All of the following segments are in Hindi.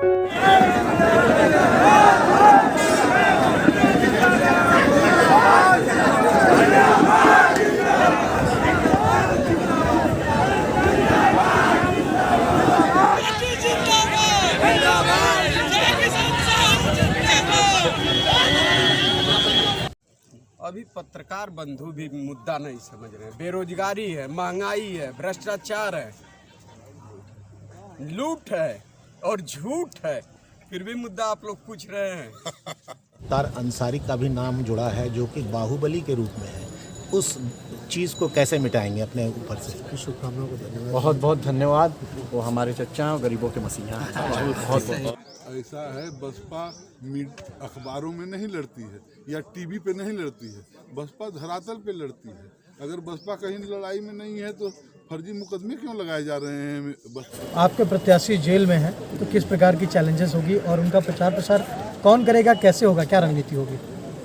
अभी पत्रकार बंधु भी मुद्दा नहीं समझ रहे हैं। बेरोजगारी है, महंगाई है, भ्रष्टाचार है, लूट है और झूठ है, फिर भी मुद्दा आप लोग पूछ रहे हैं। तार अंसारी का भी नाम जुड़ा है जो कि बाहुबली के रूप में है, उस चीज़ को कैसे मिटाएंगे अपने ऊपर से? शुभकामनाओं को धन्यवाद। बहुत बहुत धन्यवाद। वो हमारे चच्चा और गरीबों के मसीहा हैं। बहुत बहुत ऐसा है, बसपा अखबारों में नहीं लड़ती है या टीवी पे नहीं लड़ती है, बसपा धरातल पे लड़ती है। अगर बसपा कहीं लड़ाई में नहीं है तो फर्जी मुकदमे क्यों लगाए जा रहे हैं? बसपा आपके प्रत्याशी जेल में हैं तो किस प्रकार की चैलेंजेस होगी और उनका प्रचार प्रसार कौन करेगा, कैसे होगा, क्या रणनीति होगी?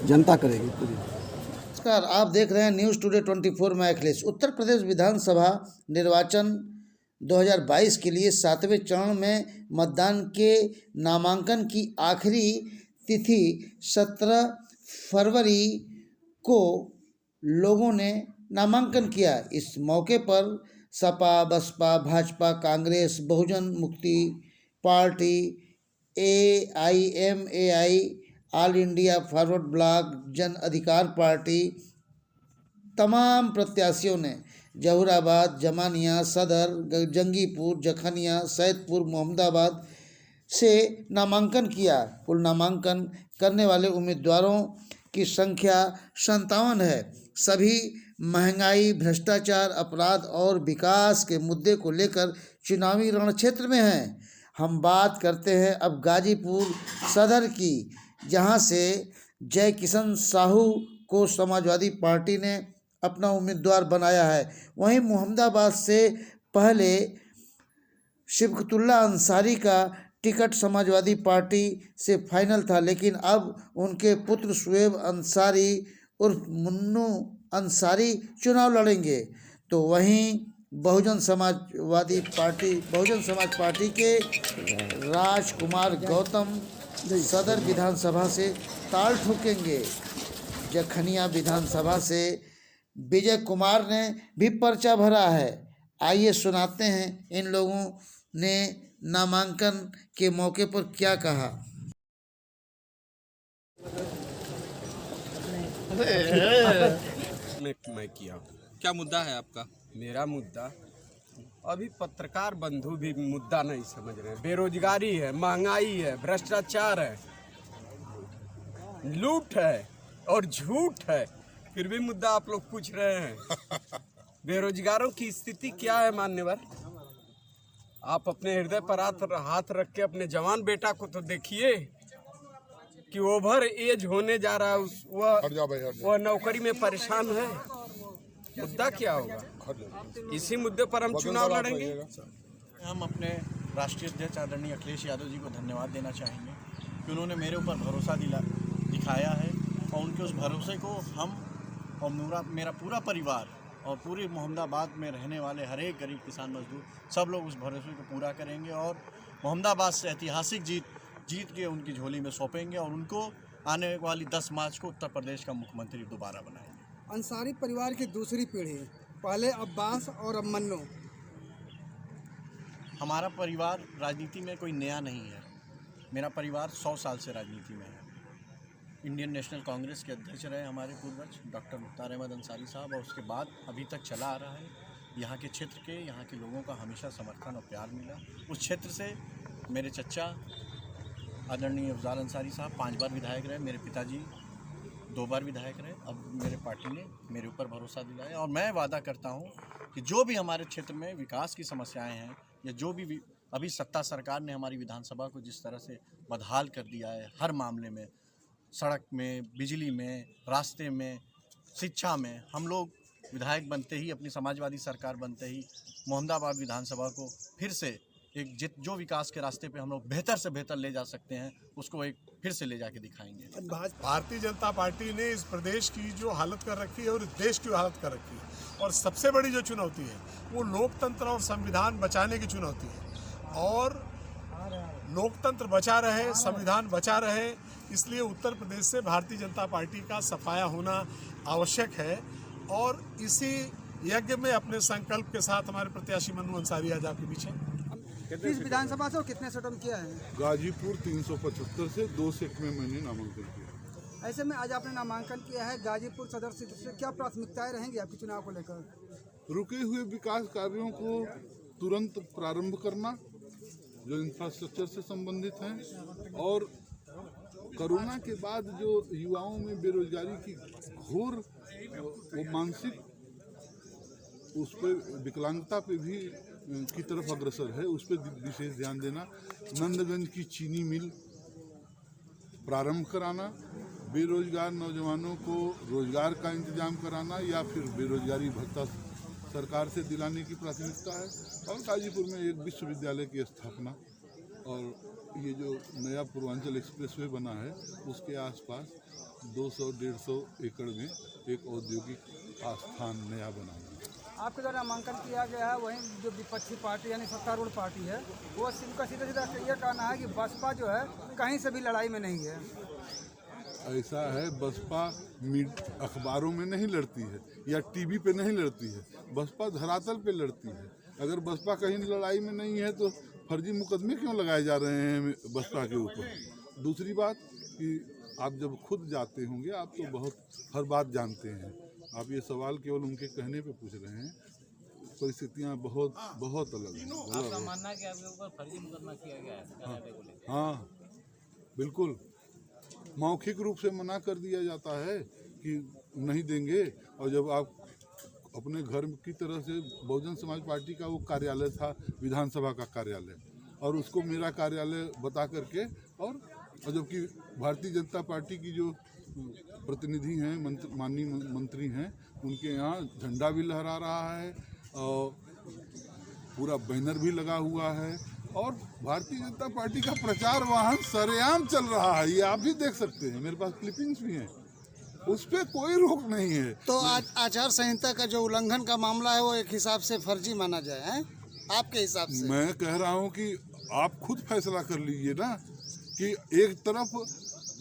जनता करेगी पूरी। नमस्कार, आप देख रहे हैं न्यूज़ टुडे 24। मैं अखिलेश। उत्तर प्रदेश विधानसभा निर्वाचन 2022 के लिए 7वें चरण में मतदान के नामांकन की आखिरी तिथि 17 फरवरी को लोगों ने नामांकन किया। इस मौके पर सपा, बसपा, भाजपा, कांग्रेस, बहुजन मुक्ति party, AIMAI, all India forward block, जन अधिकार पार्टी, तमाम प्रत्याशियों ने जहूराबाद, जमानिया, सदर, जंगीपुर, जखनिया, सैदपुर, मोहम्मदाबाद से नामांकन किया। कुल नामांकन करने वाले उम्मीदवारों की संख्या 57 है। सभी महंगाई, भ्रष्टाचार, अपराध और विकास के मुद्दे को लेकर चुनावी रण क्षेत्र में हैं। हम बात करते हैं अब गाजीपुर सदर की, जहां से जय किशन साहू को समाजवादी पार्टी ने अपना उम्मीदवार बनाया है। वहीं मोहम्मदाबाद से पहले शिबकतुल्ला अंसारी का टिकट समाजवादी पार्टी से फाइनल था, लेकिन अब उनके पुत्र शुएब अंसारी उर्फ मुन्नू अंसारी चुनाव लड़ेंगे। तो वहीं बहुजन समाज पार्टी के राजकुमार गौतम सदर विधानसभा से ताल ठोकेंगे। जखनिया विधानसभा से विजय कुमार ने भी पर्चा भरा है। आइए सुनाते हैं इन लोगों ने नामांकन के मौके पर क्या कहा। मैं किया। क्या मुद्दा है आपका? मेरा मुद्दा अभी पत्रकार बंधु भी मुद्दा नहीं समझ रहे हैं। बेरोजगारी है, महंगाई है, भ्रष्टाचार है, लूट है और झूठ है, फिर भी मुद्दा आप लोग पूछ रहे हैं। बेरोजगारों की स्थिति क्या है मान्यवर? आप अपने हृदय पर हाथ रख के अपने जवान बेटा को तो देखिए कि ओवर एज होने जा रहा है, वह नौकरी में परेशान है। मुद्दा क्या होगा? इसी मुद्दे पर हम चुनाव लड़ेंगे। हम अपने राष्ट्रीय अध्यक्ष आदरणीय अखिलेश यादव जी को धन्यवाद देना चाहेंगे कि उन्होंने मेरे ऊपर भरोसा दिखाया है और उनके उस भरोसे को हम और मेरा पूरा परिवार और पूरे मोहम्मदाबाद में रहने वाले हर एक गरीब किसान मजदूर सब लोग उस भरोसे को पूरा करेंगे और मोहम्मदाबाद से ऐतिहासिक जीत के उनकी झोली में सौंपेंगे और उनको आने वाली 10 मार्च को उत्तर प्रदेश का मुख्यमंत्री दोबारा बनाएंगे। अंसारी परिवार की दूसरी पीढ़ी, पहले अब्बास और अब मन्नू। हमारा परिवार राजनीति में कोई नया नहीं है। मेरा परिवार 100 साल से राजनीति में है। इंडियन नेशनल कांग्रेस के अध्यक्ष रहे हमारे पूर्वज डॉक्टर मुख्तार अहमद अंसारी साहब और उसके बाद अभी तक चला आ रहा है। यहाँ के क्षेत्र के, यहाँ के लोगों का हमेशा समर्थन और प्यार मिला। उस क्षेत्र से मेरे चच्चा आदरणीय अफजाल अंसारी साहब 5 बार विधायक रहे, मेरे पिताजी 2 बार विधायक रहे। अब मेरे पार्टी ने मेरे ऊपर भरोसा दिलाया और मैं वादा करता हूँ कि जो भी हमारे क्षेत्र में विकास की समस्याएं हैं या जो भी अभी सत्ता सरकार ने हमारी विधानसभा को जिस तरह से बदहाल कर दिया है, हर मामले में, सड़क में, बिजली में, रास्ते में, शिक्षा में, हम लोग विधायक बनते ही, अपनी समाजवादी सरकार बनते ही मोहम्मदाबाद विधानसभा को फिर से एक जो विकास के रास्ते पे हम लोग बेहतर से बेहतर ले जा सकते हैं, उसको एक फिर से ले जाके दिखाएंगे। भारतीय जनता पार्टी ने इस प्रदेश की जो हालत कर रखी है और इस देश की हालत कर रखी है, और सबसे बड़ी जो चुनौती है वो लोकतंत्र और संविधान बचाने की चुनौती है। और लोकतंत्र बचा रहे, संविधान बचा रहे, इसलिए उत्तर प्रदेश से भारतीय जनता पार्टी का सफाया होना आवश्यक है। और इसी यज्ञ में अपने संकल्प के साथ हमारे प्रत्याशी मन्नू अंसारी आज आपके पीछे। किस विधानसभा से और कितने सीटों में किया है? गाजीपुर 375 से 2 सीट में मैंने नामांकन किया। ऐसे में आज आपने नामांकन किया है गाजीपुर सदर सीट से, क्या प्राथमिकताएं रहेंगी आपके चुनाव को लेकर? रुके हुए विकास कार्यों को तुरंत प्रारंभ करना जो इंफ्रास्ट्रक्चर से संबंधित हैं, और कोरोना के बाद जो युवाओं में बेरोजगारी की घोर वो मानसिक उस पर विकलांगता पे भी की तरफ अग्रसर है, उस पर विशेष ध्यान देना। नंदगंज की चीनी मिल प्रारंभ कराना, बेरोजगार नौजवानों को रोजगार का इंतजाम कराना या फिर बेरोजगारी भत्ता सरकार से दिलाने की प्राथमिकता है, और गाजीपुर में एक विश्वविद्यालय की स्थापना, और ये जो नया पूर्वांचल एक्सप्रेसवे बना है उसके आसपास 200-150 एकड़ में एक औद्योगिक आस्थान नया बनाना। आपके द्वारा नामांकन किया गया है, वहीं जो विपक्षी पार्टी यानी सत्तारूढ़ पार्टी है वो उनका सीधा सीधा ये कहना है कि बसपा जो है कहीं से भी लड़ाई में नहीं है। ऐसा है, बसपा अखबारों में नहीं लड़ती है या टीवी पे नहीं लड़ती है, बसपा धरातल पे लड़ती है। अगर बसपा कहीं लड़ाई में नहीं है तो फर्जी मुकदमे क्यों लगाए जा रहे हैं बसपा के ऊपर? दूसरी बात कि आप जब खुद जाते होंगे आप तो बहुत हर बात जानते हैं, आप ये सवाल केवल उनके कहने पे पूछ रहे हैं, परिस्थितियाँ बहुत अलग हैं। आपका मानना है कि आपके ऊपर फर्जी मुकदमा किया गया है? हाँ बिल्कुल, मौखिक रूप से मना कर दिया जाता है कि नहीं देंगे, और जब आप अपने घर की तरह से बहुजन समाज पार्टी का वो कार्यालय था विधानसभा का कार्यालय, और उसको मेरा कार्यालय बता करके, और जबकि भारतीय जनता पार्टी की जो प्रतिनिधि हैं, माननीय मंत्री हैं, उनके यहाँ झंडा भी लहरा रहा है और पूरा बैनर भी लगा हुआ है, और भारतीय जनता पार्टी का प्रचार वाहन सरेआम चल रहा है। ये आप भी देख सकते हैं, मेरे पास क्लिपिंग्स भी हैं, उस पर कोई रोक नहीं है। तो आचार संहिता का जो उल्लंघन का मामला है वो एक हिसाब से फर्जी माना जाए, हैं? आपके हिसाब से? मैं कह रहा हूँ कि आप खुद फैसला कर लीजिए ना, कि एक तरफ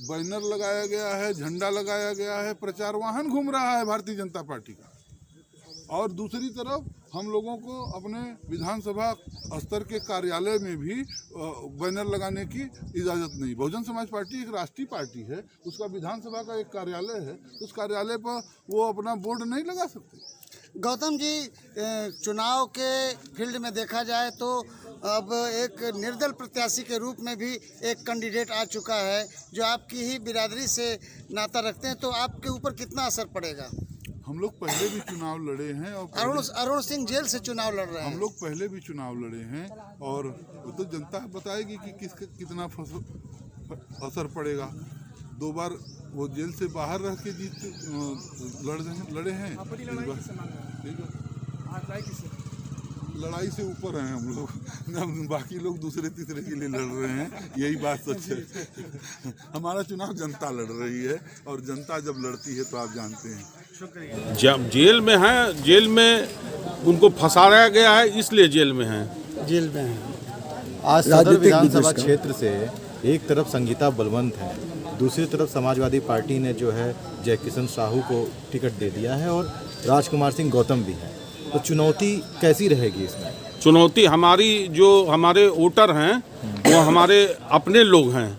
बैनर लगाया गया है, झंडा लगाया गया है, प्रचार वाहन घूम रहा है भारतीय जनता पार्टी का, और दूसरी तरफ हम लोगों को अपने विधानसभा स्तर के कार्यालय में भी बैनर लगाने की इजाज़त नहीं। बहुजन समाज पार्टी एक राष्ट्रीय पार्टी है, उसका विधानसभा का एक कार्यालय है, उस कार्यालय पर वो अपना बोर्ड नहीं लगा सकते। गौतम जी, चुनाव के फील्ड में देखा जाए तो अब एक निर्दल प्रत्याशी के रूप में भी एक कैंडिडेट आ चुका है जो आपकी ही बिरादरी से नाता रखते हैं, तो आपके ऊपर कितना असर पड़ेगा? हम लोग पहले भी चुनाव लड़े हैं, और अरुण सिंह जेल से चुनाव लड़ रहे हैं। हम लोग पहले भी चुनाव लड़े हैं, और तो जनता बताएगी कि कितना असर पड़ेगा। 2 बार वो जेल से बाहर रह के लड़े हैं। लड़ाई से ऊपर हैं हम लोग, बाकी लोग दूसरे तीसरे के लिए लड़ रहे हैं, यही बात सच है। हमारा चुनाव जनता लड़ रही है, और जनता जब लड़ती है तो आप जानते हैं। जब जेल में हैं, जेल में उनको फंसाया गया है, इसलिए जेल में हैं। जेल में हैं। आज सदर विधानसभा क्षेत्र से एक तरफ संगीता बलवंत है, दूसरी तरफ समाजवादी पार्टी ने जो है जयकिशन साहू को टिकट दे दिया है, और राजकुमार सिंह गौतम भी है। तो चुनौती कैसी रहेगी इसमें? चुनौती हमारी, जो हमारे वोटर हैं वो हमारे अपने लोग हैं।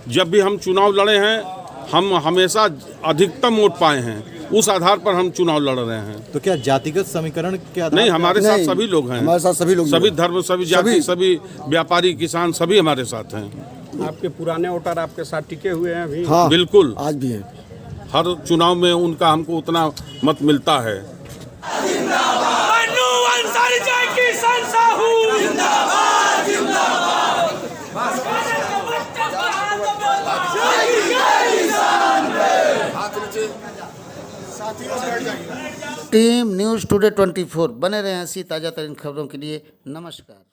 जब भी हम चुनाव लड़े हैं, हम हमेशा अधिकतम वोट पाए हैं, उस आधार पर हम चुनाव लड़ रहे हैं। तो क्या जातिगत समीकरण के आधार? नहीं, हमारे साथ सभी लोग हैं, हमारे साथ सभी लोग, सभी धर्म, सभी जाति, सभी व्यापारी, किसान, सभी हमारे साथ हैं। आपके पुराने वोटर आपके साथ टिके हुए हैं अभी? हाँ, बिल्कुल, आज भी है। हर चुनाव में उनका हमको उतना मत मिलता है। टीम न्यूज़ टुडे 24 बने रहे ऐसी ताज़ा तरीन खबरों के लिए। नमस्कार।